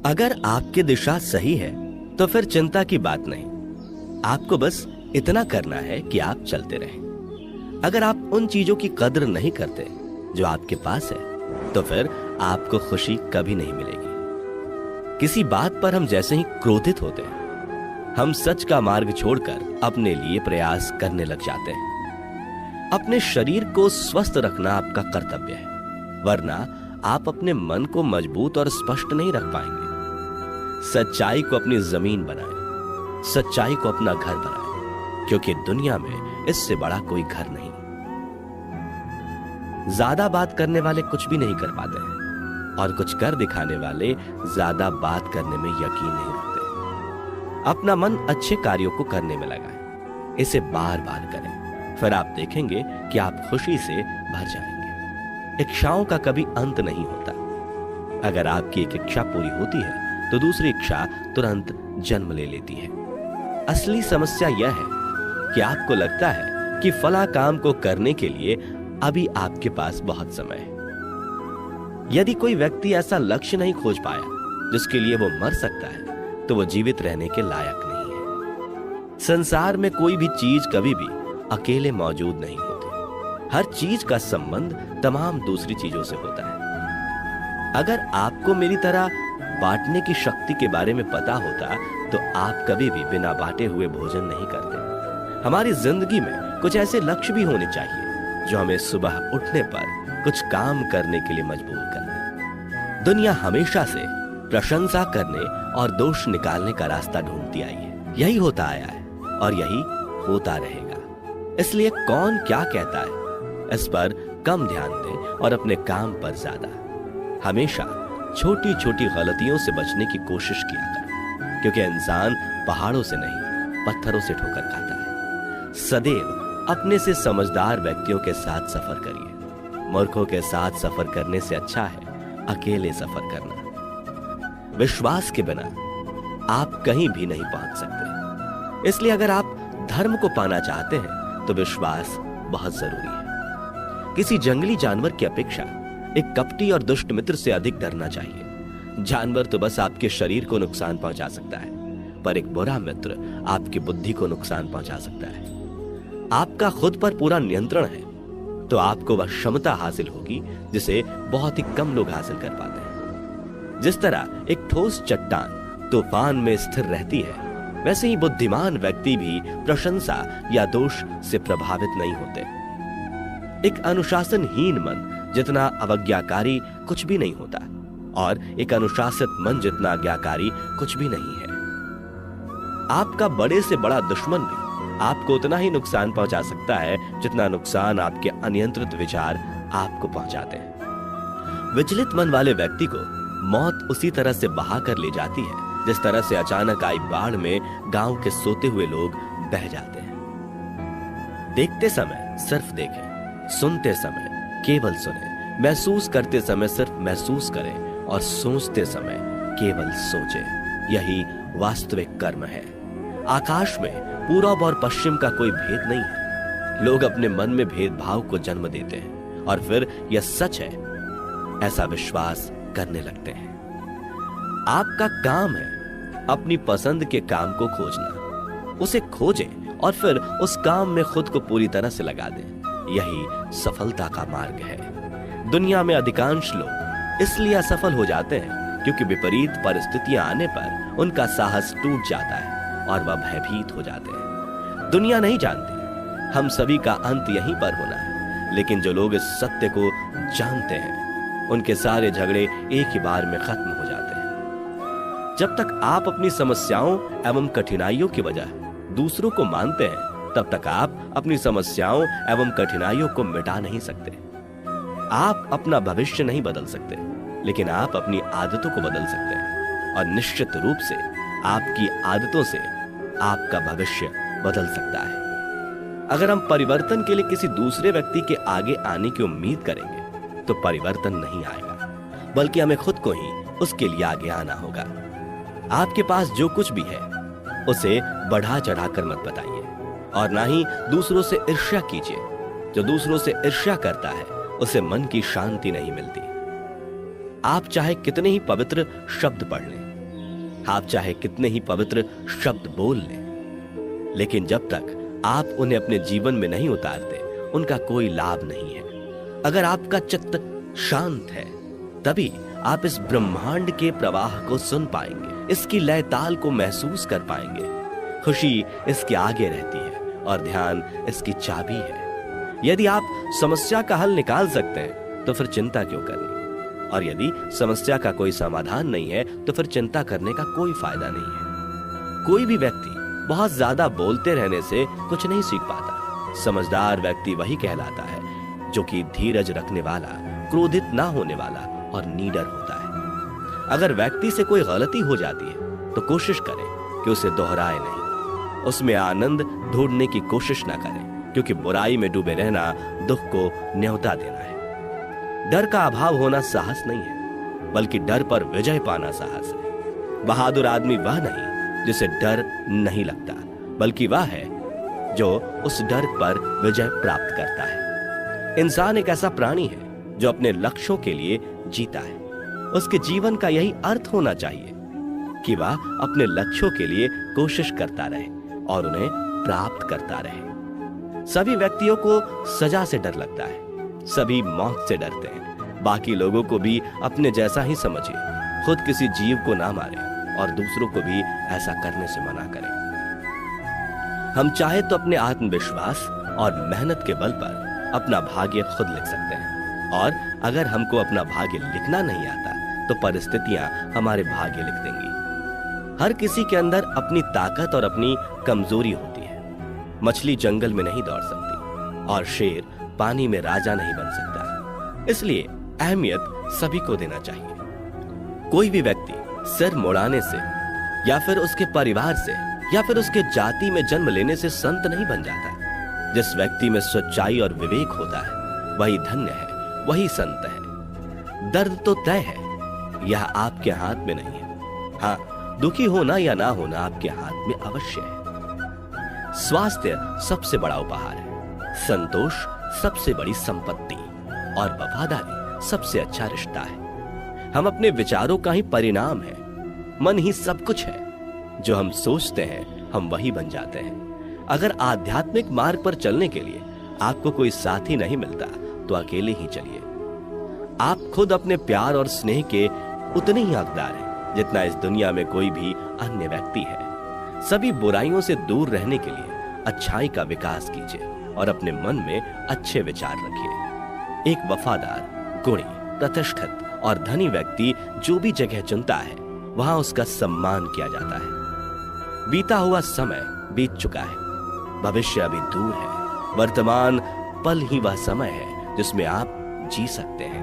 अगर आपकी दिशा सही है तो फिर चिंता की बात नहीं। आपको बस इतना करना है कि आप चलते रहें। अगर आप उन चीजों की कद्र नहीं करते जो आपके पास है तो फिर आपको खुशी कभी नहीं मिलेगी। किसी बात पर हम जैसे ही क्रोधित होते हैं, हम सच का मार्ग छोड़कर अपने लिए प्रयास करने लग जाते हैं। अपने शरीर को स्वस्थ रखना आपका कर्तव्य है, वरना आप अपने मन को मजबूत और स्पष्ट नहीं रख पाएंगे। सच्चाई को अपनी जमीन बनाएं, सच्चाई को अपना घर बनाएं, क्योंकि दुनिया में इससे बड़ा कोई घर नहीं। ज्यादा बात करने वाले कुछ भी नहीं कर पाते हैं, और कुछ कर दिखाने वाले ज्यादा बात करने में यकीन नहीं रखते। अपना मन अच्छे कार्यों को करने में लगाएं, इसे बार बार करें, फिर आप देखेंगे कि आप खुशी से भर जाएंगे। इच्छाओं का कभी अंत नहीं होता। अगर आपकी एक इच्छा पूरी होती है तो दूसरी इच्छा तुरंत जन्म ले लेती है। असली समस्या यह है कि आपको लगता है कि फला काम को करने के लिए अभी आपके पास बहुत समय है। यदि कोई व्यक्ति ऐसा लक्ष्य नहीं खोज पाया जिसके लिए वो मर सकता है, तो वो जीवित रहने के लायक नहीं है। संसार में कोई भी चीज कभी भी अकेले मौजूद नहीं होती। हर चीज का संबंध तमाम दूसरी चीजों से होता है। अगर आपको मेरी तरह बांटने की शक्ति के बारे में पता होता तो आप कभी भी बिना बांटे हुए भोजन नहीं करते। हमारी जिंदगी में कुछ ऐसे लक्ष्य भी होने चाहिए जो हमें सुबह उठने पर कुछ काम करने के लिए मजबूर कर दे। दुनिया हमेशा से प्रशंसा करने और दोष निकालने का रास्ता ढूंढती आई है। यही होता आया है और यही होता रहेगा। इसलिए कौन क्या कहता है इस पर कम ध्यान दें और अपने काम पर ज्यादा। हमेशा छोटी छोटी गलतियों से बचने की कोशिश किया करें, क्योंकि इंसान पहाड़ों से नहीं पत्थरों से ठोकर खाता है। सदैव अपने से समझदार व्यक्तियों के साथ सफर करिए। मूर्खों के साथ सफर करने से अच्छा है अकेले सफर करना। विश्वास के बिना आप कहीं भी नहीं पहुंच सकते। इसलिए अगर आप धर्म को पाना चाहते हैं तो विश्वास बहुत जरूरी है। किसी जंगली जानवर की अपेक्षा एक कपटी और दुष्ट मित्र से अधिक डरना चाहिए। जानवर तो बस आपके शरीर को नुकसान पहुंचा सकता है, पर एक बुरा मित्र आपकी बुद्धि को नुकसान पहुंचा सकता है। आपका खुद पर पूरा नियंत्रण है तो आपको वह क्षमता हासिल होगी जिसे बहुत ही कम लोग हासिल कर पाते हैं। जिस तरह एक ठोस चट्टान तूफान में स्थिर रहती है, वैसे ही बुद्धिमान व्यक्ति भी प्रशंसा या दोष से प्रभावित नहीं होते। एक अनुशासनहीन मन जितना अवज्ञाकारी कुछ भी नहीं होता, और एक अनुशासित मन जितना आज्ञाकारी कुछ भी नहीं है। आपका बड़े से बड़ा दुश्मन भी आपको उतना ही नुकसान पहुंचा सकता है जितना नुकसान आपके अनियंत्रित विचार आपको पहुंचाते हैं। विचलित मन वाले व्यक्ति को मौत उसी तरह से बहा कर ले जाती है जिस तरह से अचानक आई बाढ़ में गांव के सोते हुए लोग बह जाते हैं। देखते समय सिर्फ देखें, सुनते समय केवल सुने, महसूस करते समय सिर्फ महसूस करें, और सोचते समय केवल सोचें। यही वास्तविक कर्म है। आकाश में पूरब और पश्चिम का कोई भेद नहीं है। लोग अपने मन में भेदभाव को जन्म देते हैं और फिर यह सच है ऐसा विश्वास करने लगते हैं। आपका काम है अपनी पसंद के काम को खोजना। उसे खोजें और फिर उस काम में खुद को पूरी तरह से लगा दें। यही सफलता का मार्ग है। दुनिया में अधिकांश लोग इसलिए असफल हो जाते हैं क्योंकि विपरीत परिस्थितियां आने पर उनका साहस टूट जाता है और वह भयभीत हो जाते हैं। दुनिया नहीं जानती हम सभी का अंत यहीं पर होना है, लेकिन जो लोग इस सत्य को जानते हैं उनके सारे झगड़े एक ही बार में खत्म हो जाते हैं। जब तक आप अपनी समस्याओं एवं कठिनाइयों की वजह दूसरों को मानते हैं, तब तक आप अपनी समस्याओं एवं कठिनाइयों को मिटा नहीं सकते। आप अपना भविष्य नहीं बदल सकते, लेकिन आप अपनी आदतों को बदल सकते हैं, और निश्चित रूप से आपकी आदतों से आपका भविष्य बदल सकता है। अगर हम परिवर्तन के लिए किसी दूसरे व्यक्ति के आगे आने की उम्मीद करेंगे तो परिवर्तन नहीं आएगा, बल्कि हमें खुद को ही उसके लिए आगे आना होगा। आपके पास जो कुछ भी है उसे बढ़ा चढ़ाकर मत बताइए, और ना ही दूसरों से ईर्ष्या कीजिए। जो दूसरों से ईर्ष्या करता है उसे मन की शांति नहीं मिलती। आप चाहे कितने ही पवित्र शब्द पढ़ लें, आप चाहे कितने ही पवित्र शब्द बोल लें, लेकिन जब तक आप उन्हें अपने जीवन में नहीं उतारते, उनका कोई लाभ नहीं है। अगर आपका चित्त शांत है, तभी आप इस ब्रह्मांड के प्रवाह को सुन पाएंगे, इसकी लय ताल को महसूस कर पाएंगे। खुशी इसके आगे रहती है और ध्यान इसकी चाबी है। यदि आप समस्या का हल निकाल सकते हैं तो फिर चिंता क्यों करनी, और यदि समस्या का कोई समाधान नहीं है तो फिर चिंता करने का कोई फायदा नहीं है। कोई भी व्यक्ति बहुत ज्यादा बोलते रहने से कुछ नहीं सीख पाता। समझदार व्यक्ति वही कहलाता है जो कि धीरज रखने वाला, क्रोधित ना होने वाला और निडर होता है। अगर व्यक्ति से कोई गलती हो जाती है तो कोशिश करें कि उसे दोहराए नहीं, उसमें आनंद ढूंढने की कोशिश ना करें, क्योंकि बुराई में डूबे रहना दुख को न्योता देना है। डर का अभाव होना साहस नहीं है, बल्कि डर पर विजय पाना साहस है। बहादुर आदमी वह नहीं जिसे डर नहीं लगता, बल्कि वह है जो उस डर पर विजय प्राप्त करता है। इंसान एक ऐसा प्राणी है जो अपने लक्ष्यों के लिए जीता है। उसके जीवन का यही अर्थ होना चाहिए कि वह अपने लक्ष्यों के लिए कोशिश करता रहे और उन्हें प्राप्त करता रहे। सभी व्यक्तियों को सजा से डर लगता है, सभी मौत से डरते हैं। बाकी लोगों को भी अपने जैसा ही समझिए, खुद किसी जीव को ना मारे और दूसरों को भी ऐसा करने से मना करें। हम चाहे तो अपने आत्मविश्वास और मेहनत के बल पर अपना भाग्य खुद लिख सकते हैं, और अगर हमको अपना भाग्य लिखना नहीं आता तो परिस्थितियां हमारे भाग्य लिख देंगी। हर किसी के अंदर अपनी ताकत और अपनी कमजोरी होती है। मछली जंगल में नहीं दौड़ सकती और शेर पानी में राजा नहीं बन सकता। इसलिए अहमियत सभी को देना चाहिए। कोई भी व्यक्ति सिर मुड़ाने से या फिर उसके परिवार से या फिर उसके जाति में जन्म लेने से संत नहीं बन जाता। जिस व्यक्ति में सच्चाई और विवेक होता है वही धन्य है, वही संत है। दर्द तो तय है, यह आपके हाथ में नहीं है। हाँ, दुखी होना या ना होना आपके हाथ में अवश्य है। स्वास्थ्य सबसे बड़ा उपहार है, संतोष सबसे बड़ी संपत्ति और वफादारी सबसे अच्छा रिश्ता है। हम अपने विचारों का ही परिणाम है। मन ही सब कुछ है। जो हम सोचते हैं हम वही बन जाते हैं। अगर आध्यात्मिक मार्ग पर चलने के लिए आपको कोई साथी नहीं मिलता तो अकेले ही चलिए। आप खुद अपने प्यार और स्नेह के उतने ही हकदार हैं जितना इस दुनिया में कोई भी अन्य व्यक्ति है। सभी बुराइयों से दूर रहने के लिए अच्छाई का विकास कीजिए और अपने मन में अच्छे विचार रखिए। एक वफादार, गुणी, प्रतिष्ठित और धनी व्यक्ति जो भी जगह चुनता है वहां उसका सम्मान किया जाता है। बीता हुआ समय बीत चुका है, भविष्य अभी दूर है। वर्तमान पल ही वह समय है जिसमें आप जी सकते हैं।